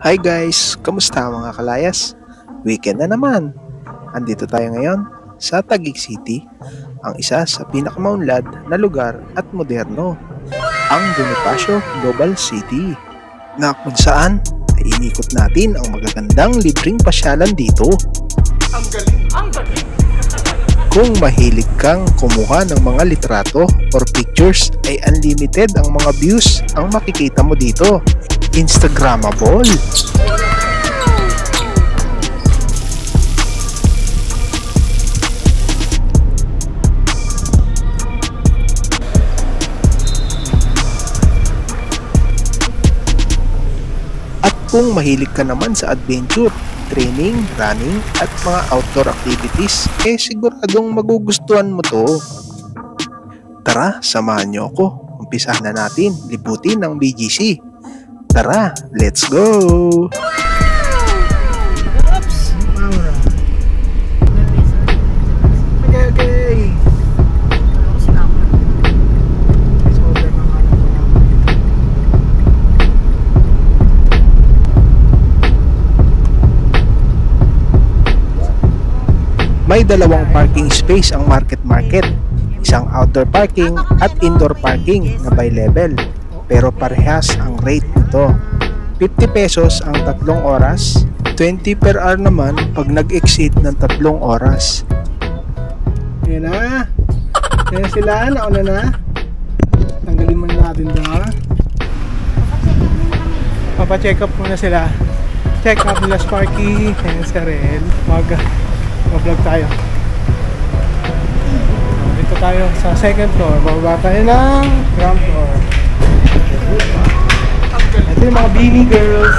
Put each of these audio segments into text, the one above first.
Hi guys! Kamusta mga kalayas? Weekend na naman! Andito tayo ngayon sa Taguig City, ang isa sa pinakamaunlad na lugar at moderno, ang Bonifacio Global City, na kung saan ay inikot natin ang magagandang libreng pasyalan dito. Ang galing! Ang galing! Kung mahilig kang kumuha ng mga litrato or pictures ay unlimited ang mga views ang makikita mo dito. Instagrammable. At kung mahilig ka naman sa adventure, training, running, at mga outdoor activities, siguradong magugustuhan mo to. Tara, samahan niyo ako. Umpisahan na natin libutin ng BGC. Tara, let's go! Oops! Maura. Okay. May dalawang parking space ang Market, isang outdoor parking at indoor parking na by level, pero parehas ang rate nito. 50 pesos ang 3 oras, 20 per hour naman pag nag-exceed ng 3 oras. Yan na. Yan sila, nauna na. Tanggalin muna natin doon. Papacheck up muna sila. Check up nila Sparky. Yan si Rel. Mag-vlog tayo. Dito tayo sa second floor. Bababa tayo ng ground floor. Ito yung mga beanie girls.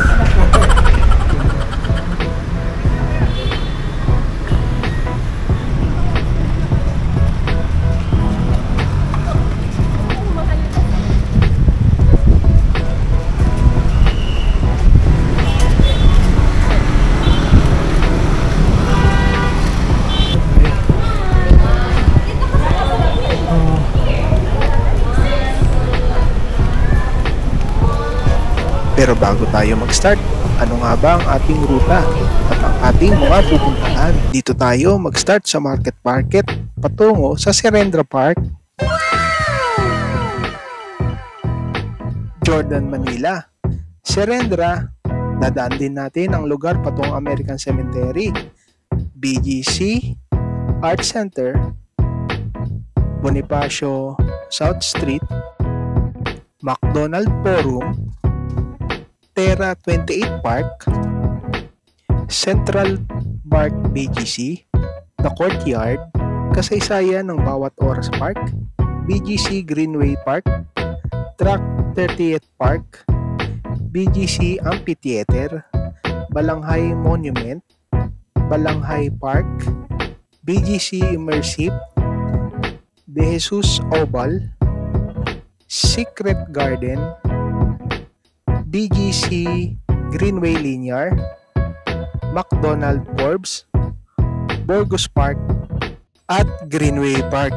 Pero bago tayo mag-start, ano nga ba ang ating ruta at ang ating mga pupuntahan? Dito tayo mag-start sa Market patungo sa Serendra Park, Jordan, Manila. Serendra, dadaan din natin ang lugar patungong American Cemetery, BGC, Art Center, Bonifacio South Street, McDonald Forum, Terra 28 Park, Central Park BGC, The Courtyard, kasaysayan ng bawat oras park, BGC Greenway Park, Track 38 Park, BGC Amphitheater, Balanghay Monument, Balanghay Park, BGC Immersive, De Jesus Oval, Secret Garden, BGC Greenway Linear, McDonald Forbes, Burgos Park, at Greenway Park.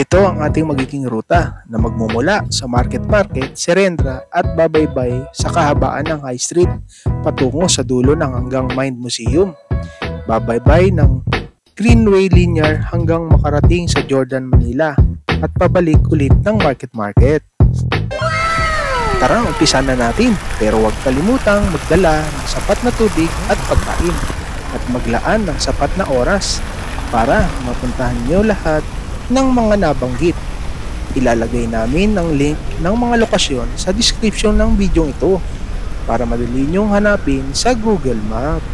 Ito ang ating magiging ruta na magmumula sa Market, Serendra at babaybay sa kahabaan ng High Street patungo sa dulo ng hanggang Mind Museum. Babaybay ng Greenway Linear hanggang makarating sa Jordan, Manila at pabalik ulit ng Market. Tara, umpisa na natin, pero huwag kalimutang magdala ng sapat na tubig at pagkain at maglaan ng sapat na oras para mapuntahan niyo lahat ng mga nabanggit. Ilalagay namin ng link ng mga lokasyon sa description ng video ito para madali niyong hanapin sa Google Map.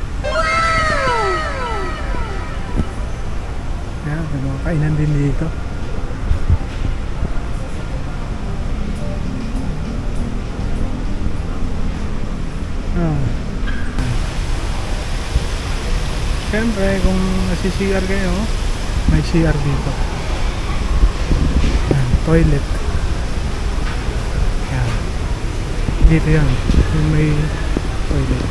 Yan, may mga kainan din dito. Siyempre, kung nasi-CR kayo, may CR dito. Yan, toilet. Yan. Dito yan. Yung may toilet.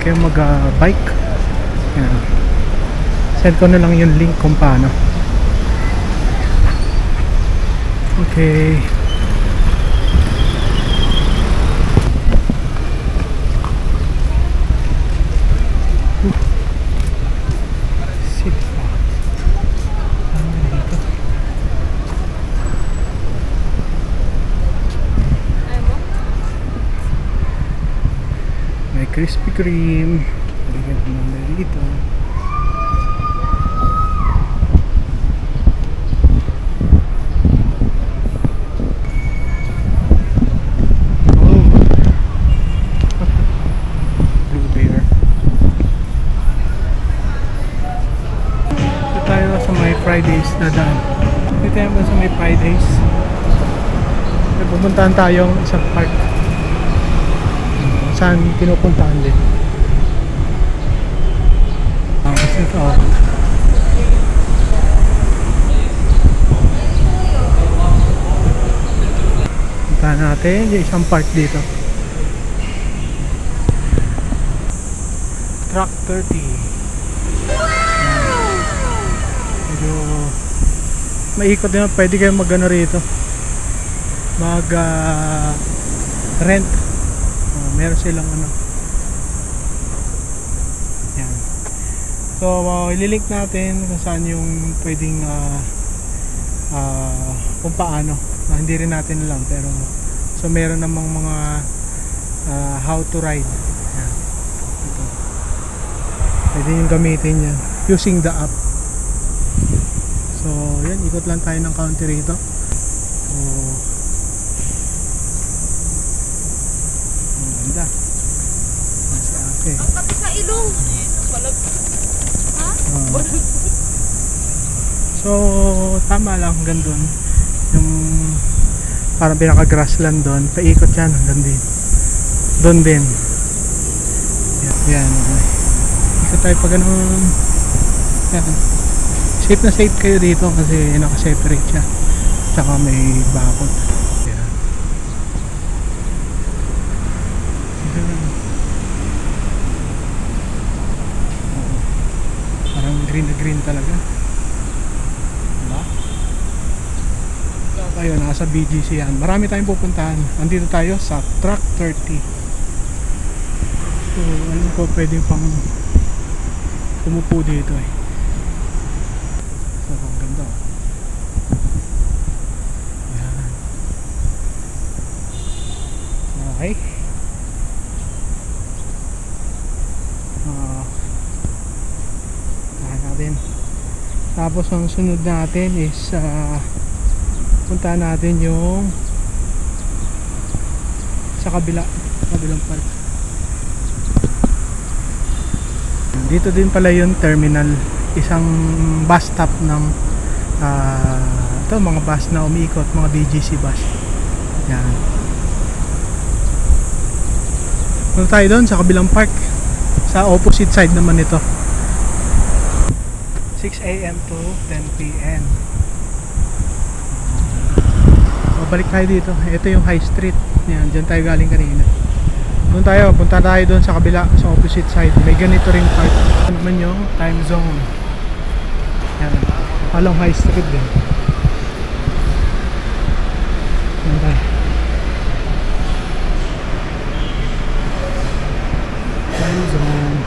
kayo mag-bike, send ko na lang yung link kung paano. Okay. May Krispy Kreme. Bigyan ko naman dito. Oh. Blue Bear. Dito tayo sa may Fridays na daan. Dito tayo sa may Fridays. Pupuntahan tayong isang park. Saan pinupuntahan din. Kasi ito puntahan natin yung isang park dito. Track 30. Medyo maikot din. Pwede kayo mag-ano rito, mag rent. Meron silang ano. Yan. So ililink natin kung saan yung pwedeng kung paano. Hindi rin natin alam, pero so meron namang mga how to ride. Yan. Ito. Pwede yung gamitin yan using the app. So yan, ikot lang tayo ng county rito. So okay. Ang kape sa ilong. Ha? So tama lang hanggang doon. Yung parang pinaka grassland doon. Paikot yan hanggang din. Doon din. Yan. Ikot tayo pa ganun. Yan. Safe na safe kayo dito kasi naka-separate siya. Tsaka may bakod. Yan. Green na green talaga. Diba? Tayo nasa BGC yan. Marami tayong pupuntahan. Andito tayo sa Track 30. So ano po, pwedeng pang umupo dito eh. So ang ganda. Yan. Okay. Tapos ang sunod natin is puntahan natin yung sa kabilang park. Dito din pala yung terminal, isang bus stop ng ito, mga bus na umiikot, mga BGC bus. Yan. Punta tayo doon sa kabilang park, sa opposite side naman ito. 6 AM to 10 PM. Babalik tayo dito. Ito yung High Street. Yan, dyan tayo galing kanina. Punta tayo doon sa kabila, sa opposite side. May ganito ring park. Ano naman yung time zone. Yan. Palang High Street din. Yan tayo. Time zone.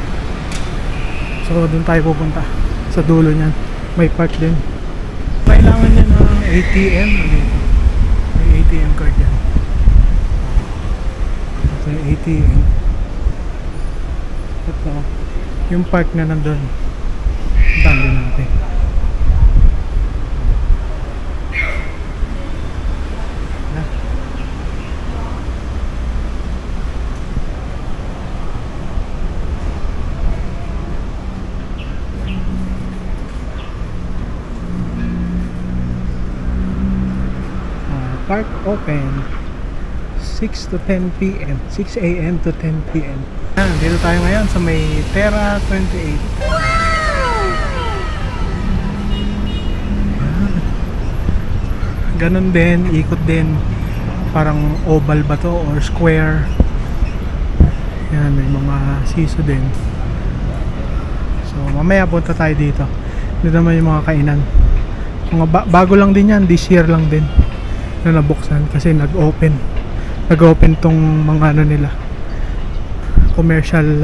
So doon tayo pupunta. Sa dulo niyan may park din. Kailangan niya ng ATM. May ATM card yan. Ito yung ATM. Ito yung park na nandun. Tanda natin. Park open 6 to 10 PM 6 AM to 10 PM. Dito tayo ngayon sa may Terra 28. Ganon din, ikot din. Parang oval ba to or square. Yan, may mga siso din. So mamaya punta tayo dito. Dito naman yung mga kainan. Mga bago lang din yan, this year lang din na nabuksan kasi nag-open tong mga ano nila, commercial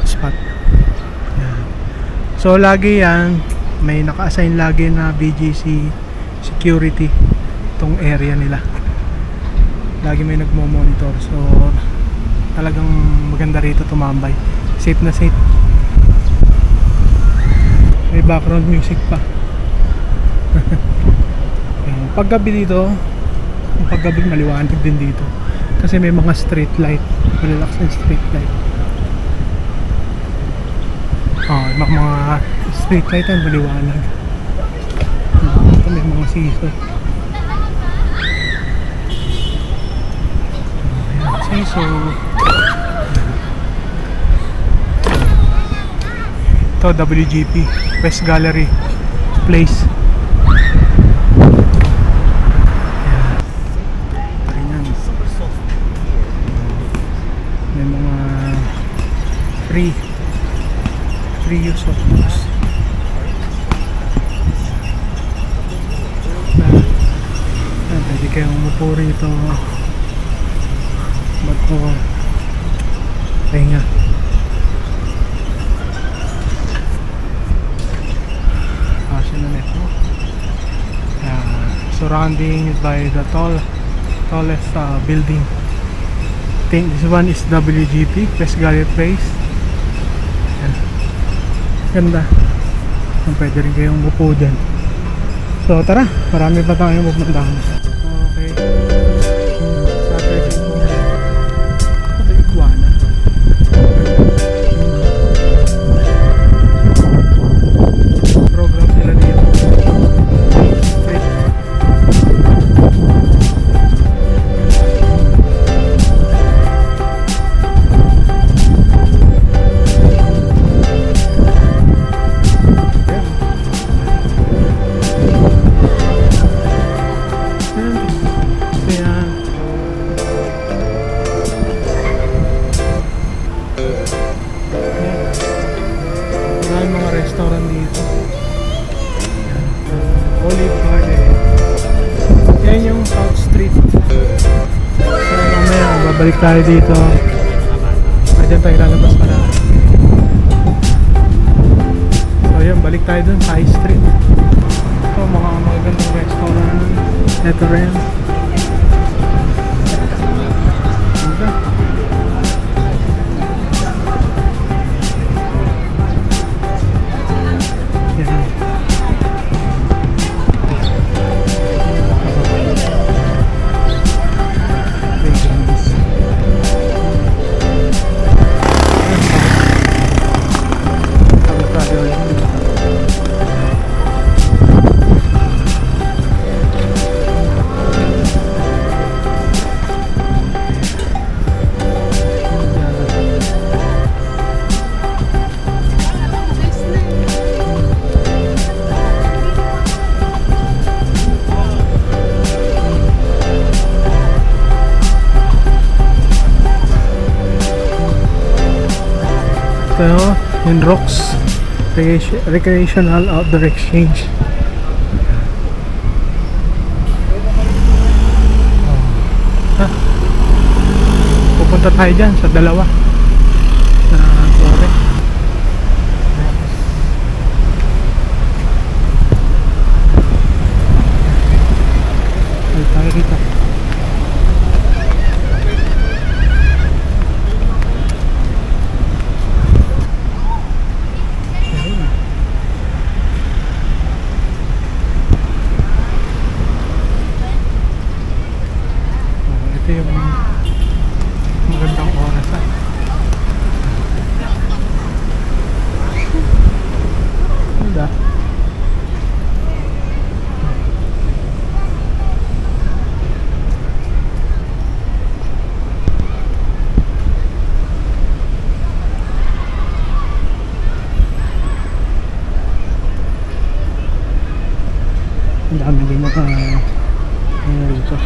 spot. Yan. So lagi yan, may naka-assign lagi na BGC security tong area nila. Lagi may nagmo-monitor. So talagang maganda rito tumambay. Safe na safe. May background music pa. Paggabi dito, paggabi maliwanag din dito kasi may mga street light, malalakas na street light. Mga street light ang maliwanag. Ito may mga siso. Siso. Ito WGP West Gallery Place. May mga free use of books. Pwede kayong umupo rito, magpahinga. Surrounding by the tallest building. I think this one is WGP West Gallery Place. Yan. Ganda. Pwede rin kayong upo dyan. So tara, marami pa tayong pupuntahan. Okay. Saturday morning. Ito iguana. Program nila dito. Balik tayo dito. Diyan tayo lalabas pala. So yun, balik tayo dun sa High Street. Ito, mga magandang restaurant. Ito rin. Ganda. Yan. Ito yung Rocks Recreational Outdoor Exchange. Pupunta tayo dyan sa dalawa na torre. Ay tayo dito. Ito yung magandang oras ah. Ganda. Ang dami din mga rito.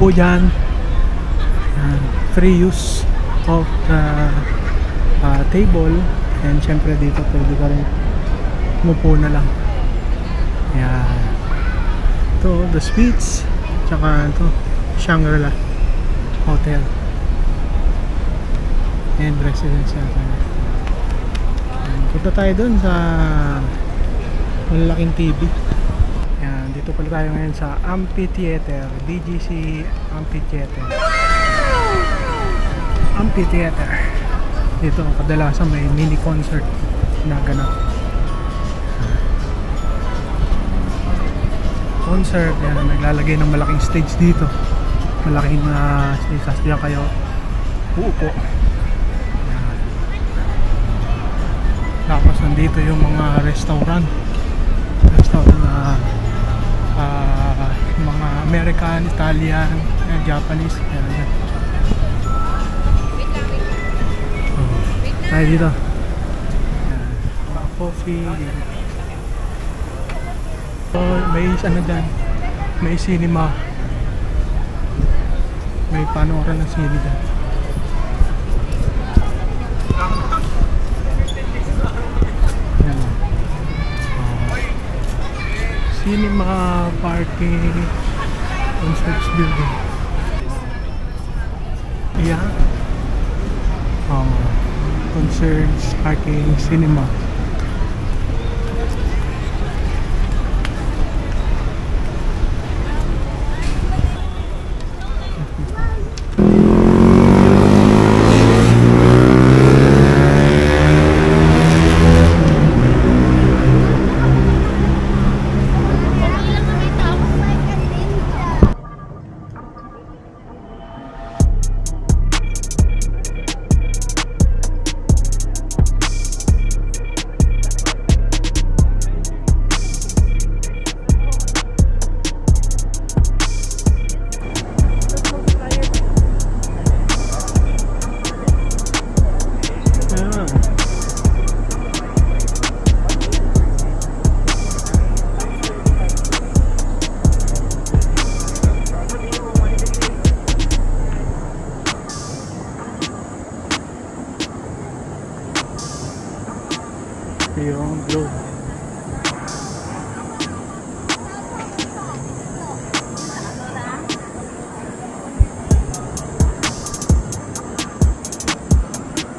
upo dyan. Yan. Free use of the table. And syempre dito pwede ka rin umupo na lang. Yan. Ito, the suites. Tsaka ito, Shangri-La Hotel and residential. Punta tayo dun sa malalaking TV. Yan, dito pala tayo ngayon sa Amphitheater, BGC Amphitheater. Dito kadalasan may mini concert na ganap. Concert, yan, naglalagay ng malaking stage dito. Malaking stage, tapos diyan kayo uupo. Yan. Tapos nandito yung mga restaurant na mga American, Italian, Japanese. Yan. Tayo dito. Yan. Mga coffee. May ano dyan, may cinema, may panooran ng sine dyan. Yan. Cinema, parking, concerts building. Yeah. Concerts, parking, cinema. Yung globe.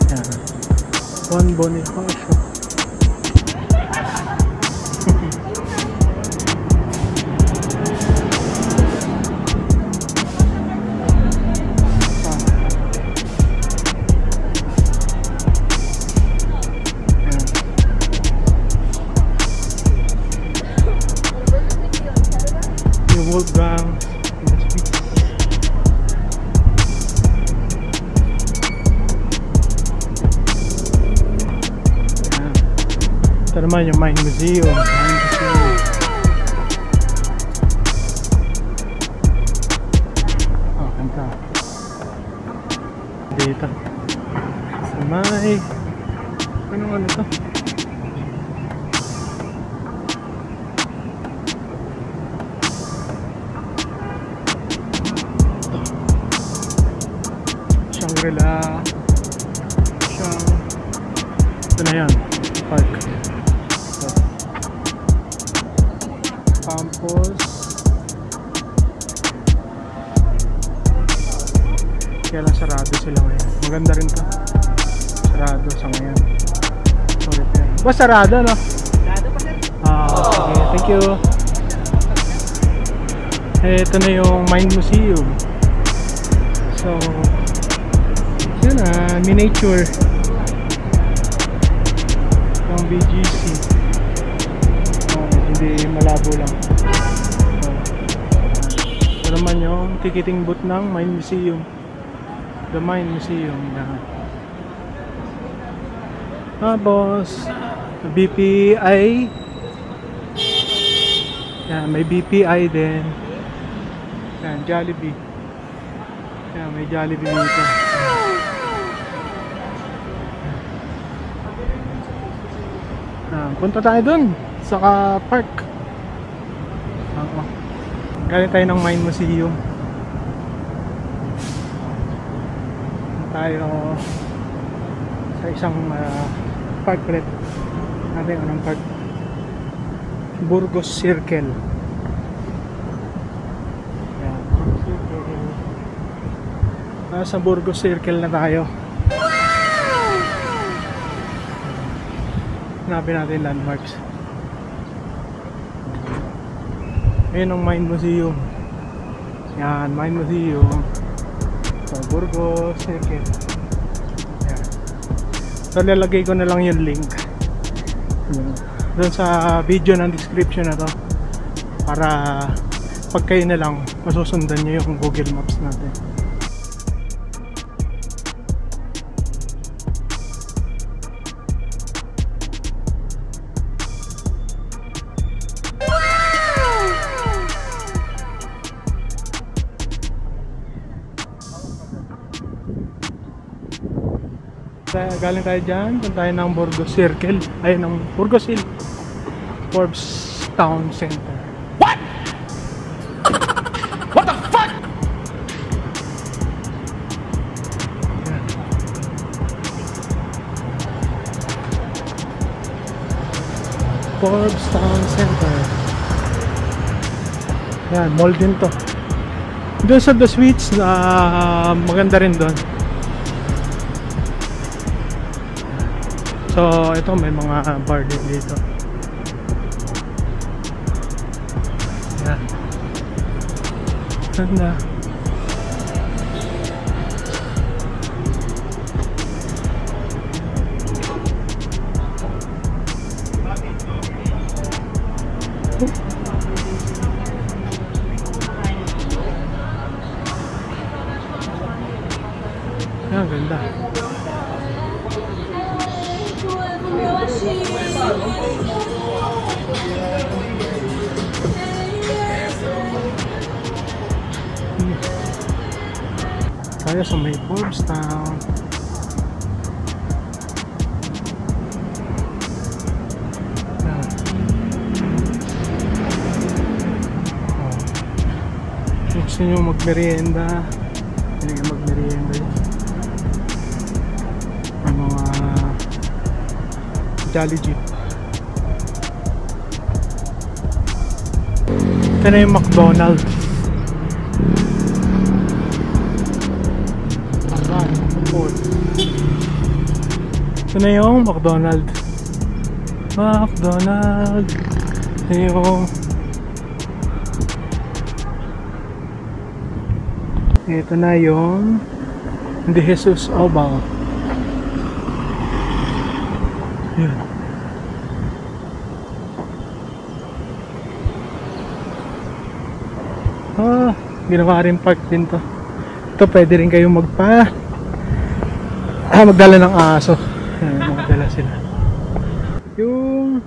Yan. Juan Bonifacio. Wolfgang ito naman yung Mind Museum. Kanta dito sa may ano to? Shangri-La ito na yan, park. So, campus kaya lang sarado sila ngayon. Maganda rin to, sarado sa ngayon. Sorry pa yan. Ba sarado no? Sarado pa sir. Okay, thank you. Ito na yung Mind Museum. So yun miniature ng BGC. Hindi malabo lang. Ito naman yung ticketing booth ng Mind Museum. The Mind Museum. Tapos BPI. Yan, may BPI din. Yan, Jollibee. Yan, may Jollibee dito. Punta tayo dun sa park. Galing tayo ng Mind Museum. tayo sa isang park ulit. Natin anong park? Burgos Circle. Yan, Burgos Circle. Nasa Burgos Circle na tayo. Hanapin natin landmarks. Ayun ang Mind Museum. Yan, Mind Museum. So, Burgos Circle. Yan. So, lalagay ko na lang yung link doon sa video ng description na to, para pag kayo na lang masusundan nyo yung Google Maps natin. Galing tayo dyan, punta tayo ng Burgos Circle, ay ng Burgos Hill, Forbes Town Center. What? What the fuck? Yan. Forbes Town Center. Yan, mall din to. Doon sa The Sweets, maganda rin doon. So, ito may mga bar din dito. Yan. Ganda. Yan, ganda. Tayo sa may Forbes Town. Yan. Gusto nyo magmerienda, hindi ka magmerienda yun. May mga Jolly Jeep. Ito na yung McDonald's. Ito na yung McDonald's. McDonald's. Ito yung ito na yung De Jesus Oval. Yun. Ginawa rin park din to. Ito pwede rin kayong magdala ng aso. Magdala sila. Yung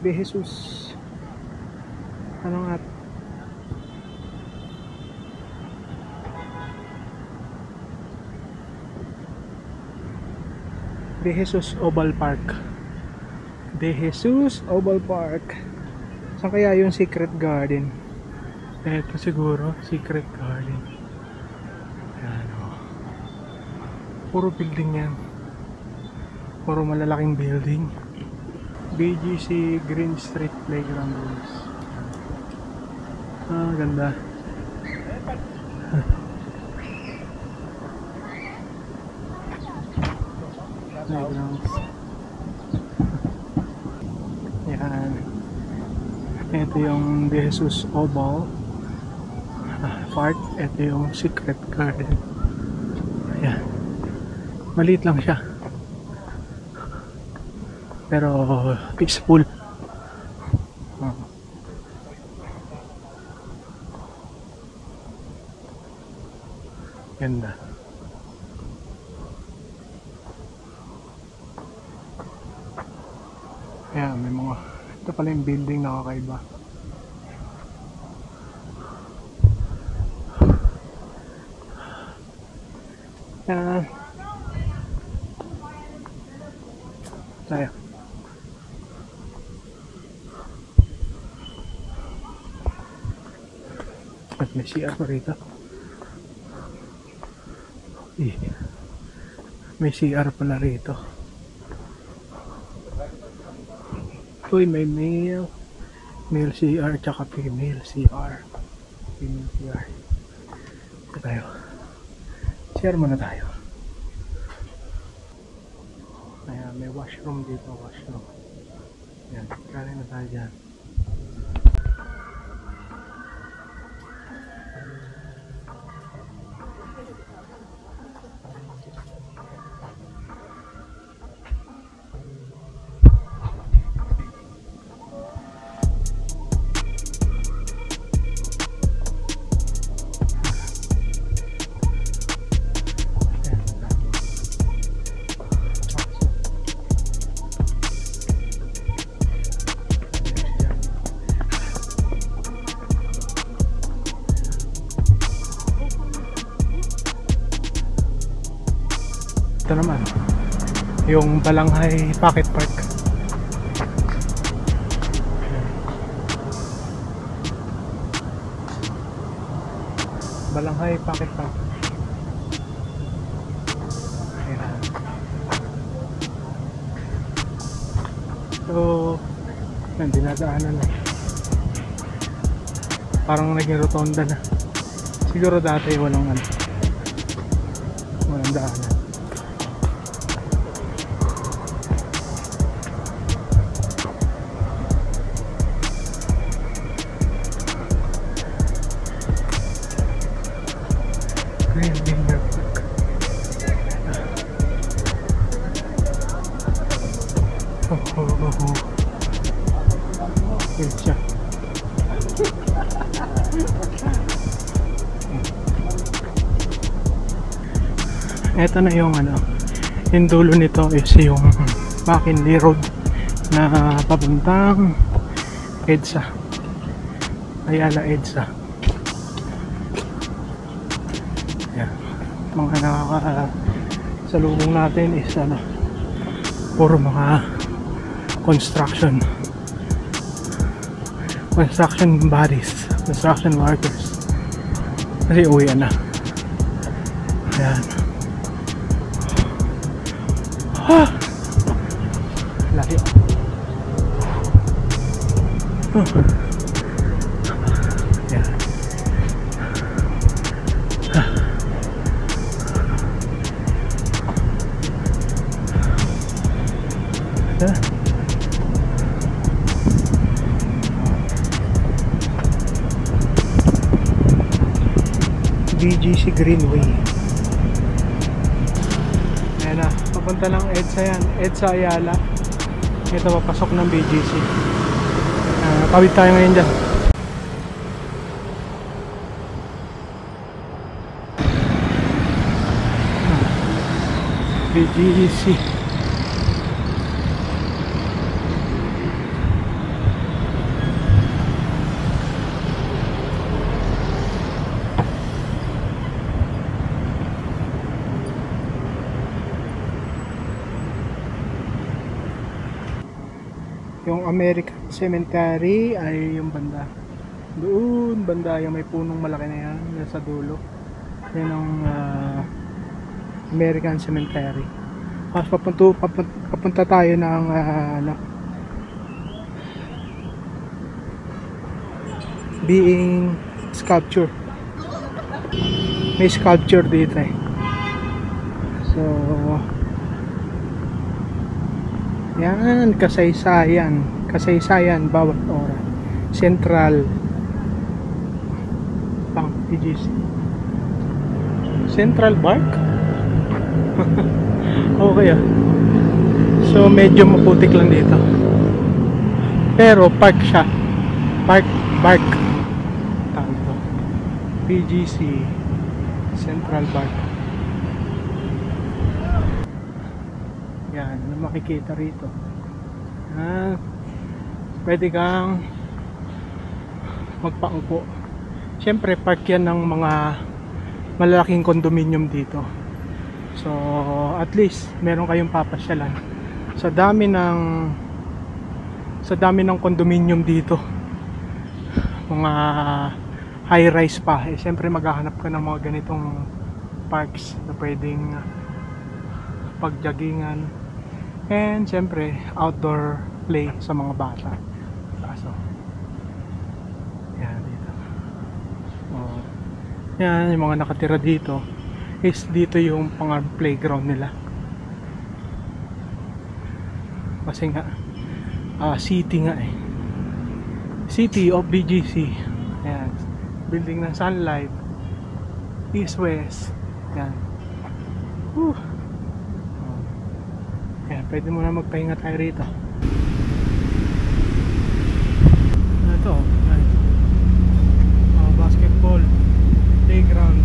De Jesus, ano nga, De Jesus Oval Park. De Jesus Oval Park. Saan kaya yung Secret Garden? Ito siguro, Secret Garden. Ayan o. Puro building yan. Puro malalaking building. BGC Green Street Playground Rules. Ganda. Playgrounds. Yan. Ito yung De Jesus Oval Park. Ito yung Secret Garden. Ayan. Maliit lang siya. Pero peaceful. Ganda. Ayan, may mga ito pala yung building na kakaiba. Ayan. Tayo. At may CR pa rito. Eh, may CR pala rito. Uy, may male CR tsaka female CR. Female CR. Ito tayo. CR muna tayo. Ayan, may washroom dito. Washroom. Ayan, galing na tayo dyan. Ito naman, yung Balanghay Pocket Park. Balanghay Pocket Park. Ayan. So, yan, dinadaanan na. Parang naging rotonda na. Siguro dati walang daanan. Yun siya. Ito na yung yung dulo nito is yung McKinley Road na papuntang EDSA, Ayala EDSA. Yan. Mga nakakasalubong natin is puro mga construction bodies, construction workers, kasi uwian na. Ayan. Layo. Ayan. BGC Greenway. Ayan na, papunta lang EDSA yan. EDSA Ayala. Ito, papasok ng BGC. Kawit tayo ngayon dyan. BGC. Yung American Cemetery ay yung banda doon, banda yung may punong malaki na yan, nasa dulo. Yan ang American Cemetery. Tapos papunta tayo ng being sculpture. May sculpture dito eh. So yan, kasaysayan bawat oras. Central Bank PGC. Central Park? Okay ah. So medyo maputik lang dito. Pero park siya. Park. Tawag ito. PGC Central Park. Yan, makikita rito. Pwede kang magpaupo. Siyempre park yan ng mga malalaking condominium dito. So at least meron kayong papasyalan. Sa dami ng condominium dito, mga high rise pa, siyempre maghahanap ka ng mga ganitong parks na pwedeng pagjaggingan, and syempre outdoor play sa mga bata. So, yan dito. Oh. Yan, yung mga nakatira dito is dito yung pang playground nila. Kasi nga city nga eh. City of BGC. Yan. Building ng Sunlight. East West. Yan. Whew. Yan, pwede mo na magpahinga tayo rito. Ito, yan. Basketball playground,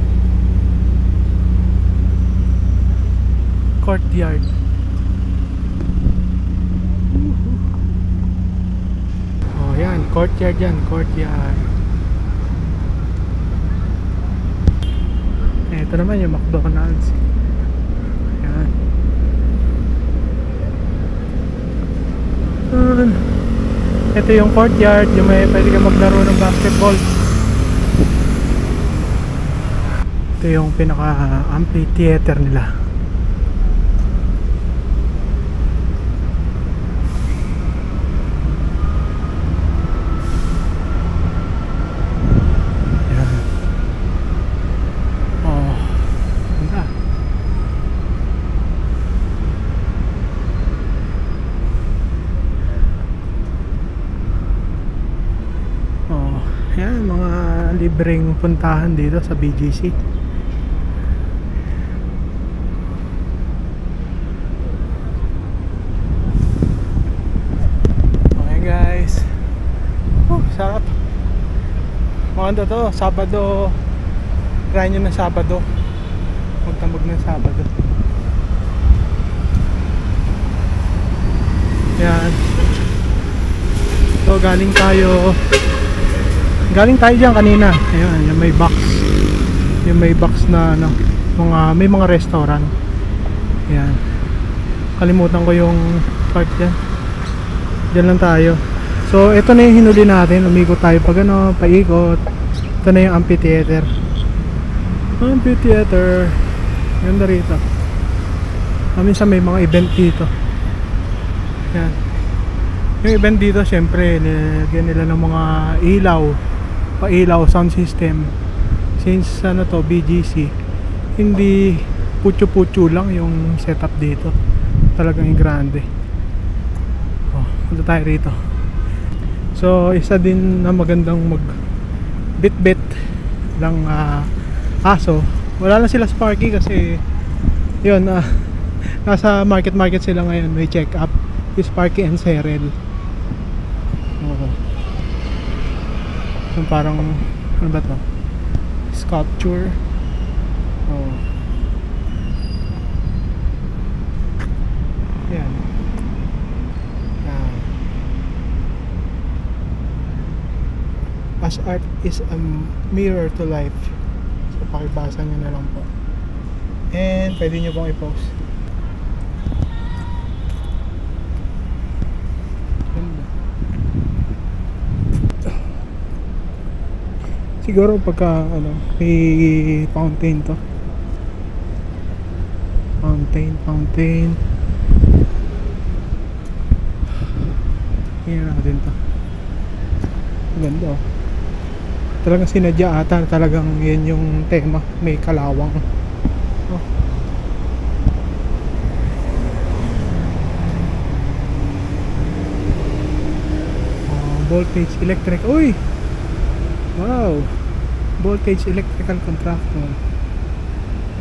courtyard. Oh yan, courtyard yan, courtyard. Ito naman yung McDonald's. Yan. Ito yung courtyard, yung may pwede ka maglaro ng basketball. Ito yung pinaka amphitheater nila. Yan. Oh, ganda. Oh, yan mga libreng puntahan dito sa BGC. Okay guys. Oh, sarap. Maganda to, Sabado. Try nyo ng Sabado. Magtamog ng Sabado. Yan. So galing tayo dyan kanina. Ayun, yung may box. Yung may box na ano, may mga restaurant. Yan. Kalimutan ko yung part dyan. Dyan lang tayo. So ito na yung hinuli natin. Umikot tayo pag ano, paikot. Ito na yung amphitheater. Amphitheater. Ganda rito. Minsan may mga event dito. Yan. Yung event dito, syempre, nilagyan nila ng mga ilaw, pa-ilaw, sound system. Since ano to, BGC, hindi putyo-putyo lang yung setup dito. Talagang grande. Oh, punta tayo rito. So, isa din na magandang mag-bit-bit ng aso. Wala na sila sa Sparky kasi yun, nasa market sila ngayon. May check-up. Sparky and Serel. Oo. Yung parang ano ba to? Sculpture. Oo. Yan. Yan. As art is a mirror to life. So pakibasa nyo na lang po. And pwede nyo pong i-post. Siguro pagka ano, may fountain to. Fountain. Tingnan natin to. Ganda oh. Talagang sinadya ata, talagang yan yung tema, may kalawang. Oh. Voltage electric. Uy! Wow! Voltage electrical contractor.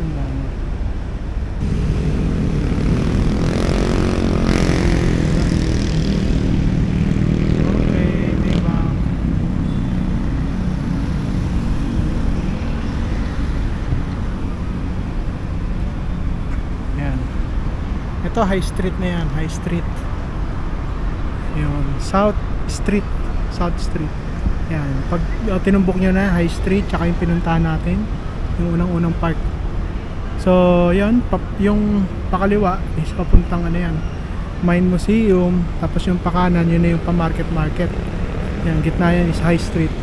Ang dami. Okay, diba? Yan. Ito high street na yan, high street. Yun, South Street. Yan, pag tinumbok nyo na High Street, tsaka yung pinuntahan natin, yung unang park. So yan, yung pakaliwa is papuntang ano yan, Mind Museum. Tapos yung pakanan, yun na yung pa-market. Yan, gitna yan is High Street.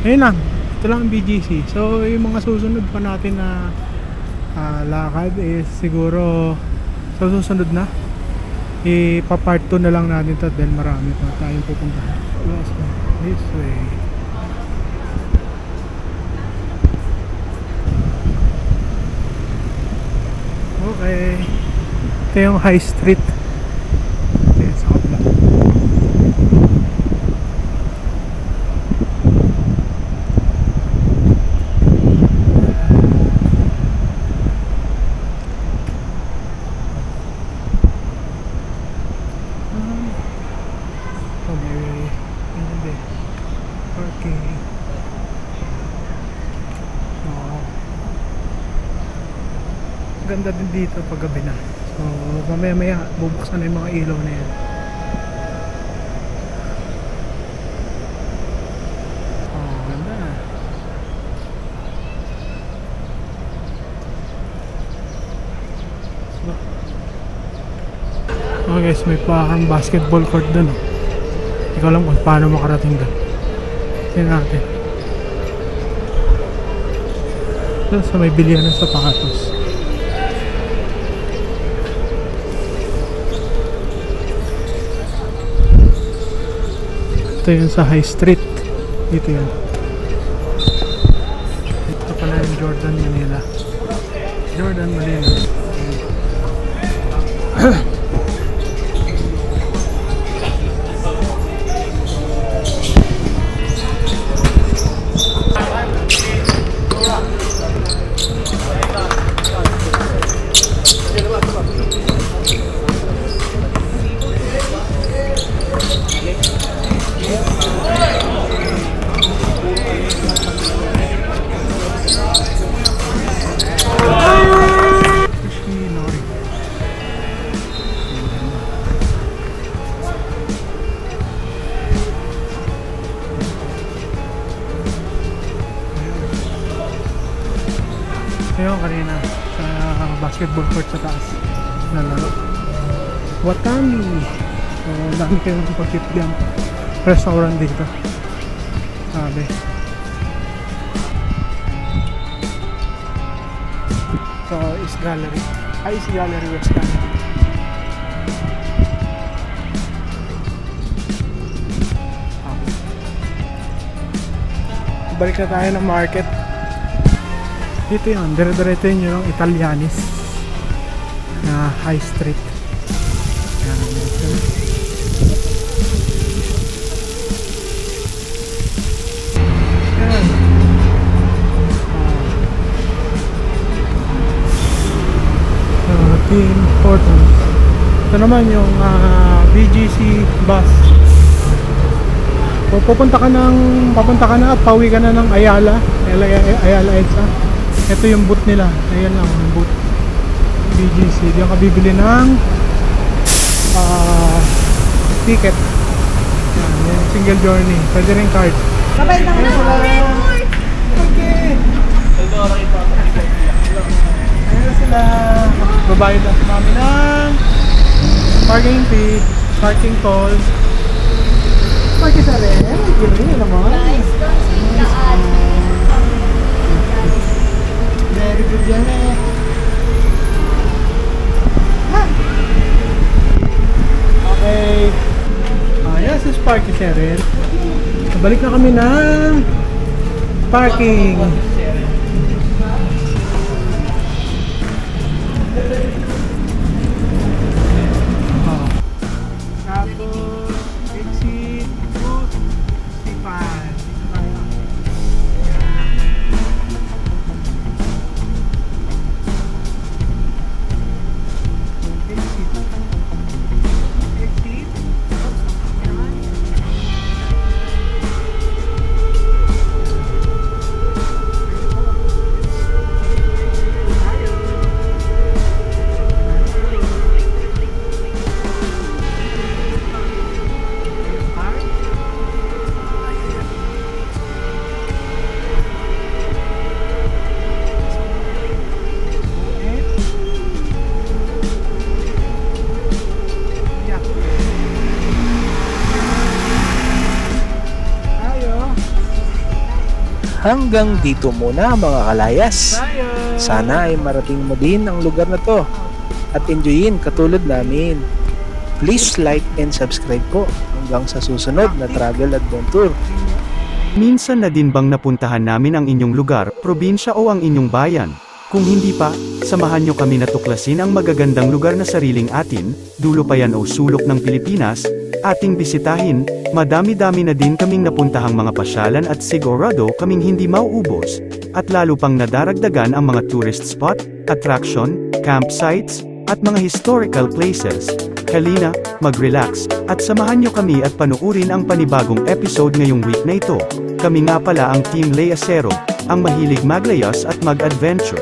Ayun lang, ito lang ang BGC. So yung mga susunod pa natin na lakad is siguro sa susunod na ipapart 2 na lang natin to dahil marami pa tayong pupuntahan. Let's go this way. Okay, ito yung High Street. Ito yung sa kabila. Ganda din dito pag gabi na. So mamaya bubuksan na yung mga ilaw na yan. Ganda. So, okay guys, may parang basketball court dun. Hindi ko alam kung paano makarating dun. Tingnan natin. Dun sa may bilihan ng sapatos. Ito yun sa High Street. Dito yun. Ito pala yung Jordan Manila. Jordan Manila. Ito yung kanina sa basketball court sa taas na laro. Watami! So, dami kayong pag-kitgam restaurant dito. Sabi. Ito is gallery. Ay, is gallery West Gallery. Balik na tayo ng market. Dito yun, dire-diretso yun yung Italianis na High Street. Yan. Yan. Team Portland. Ito naman yung BGC bus. Papunta ka na at pauwi ka na ng Ayala EDSA. Ito yung boot nila. Ayan lang yung boot. BGC. Diyan ka bibili ng ticket. Yan, yung single journey. Pwede rin card. Sabay lang na. Okay. Ayan sila. Babayad lang namin ng parking fee, parking tolls. Parking sa rin. Gili naman. Guys, don't see the ad. Very good yan eh. Okay. Yes, is parking Cheryl. Balik na kami ng parking. Tapos exit 265. Hanggang dito muna mga kalayas. Tayo! Sana ay marating mo din ang lugar na to at enjoyin katulad namin. Please like and subscribe po hanggang sa susunod na travel adventure. Minsan na din bang napuntahan namin ang inyong lugar, probinsya o ang inyong bayan? Kung hindi pa, samahan nyo kami na tuklasin ang magagandang lugar na sariling atin, dulo pa yan o sulok ng Pilipinas, ating bisitahin. Madami-dami na din kaming napuntahang mga pasyalan at sigurado kaming hindi mauubos, at lalo pang nadaragdagan ang mga tourist spot, attraction, campsites, at mga historical places. Halina, mag-relax, at samahan nyo kami at panuurin ang panibagong episode ngayong week na ito. Kami nga pala ang Team Leacero, ang mahilig maglayas at mag-adventure.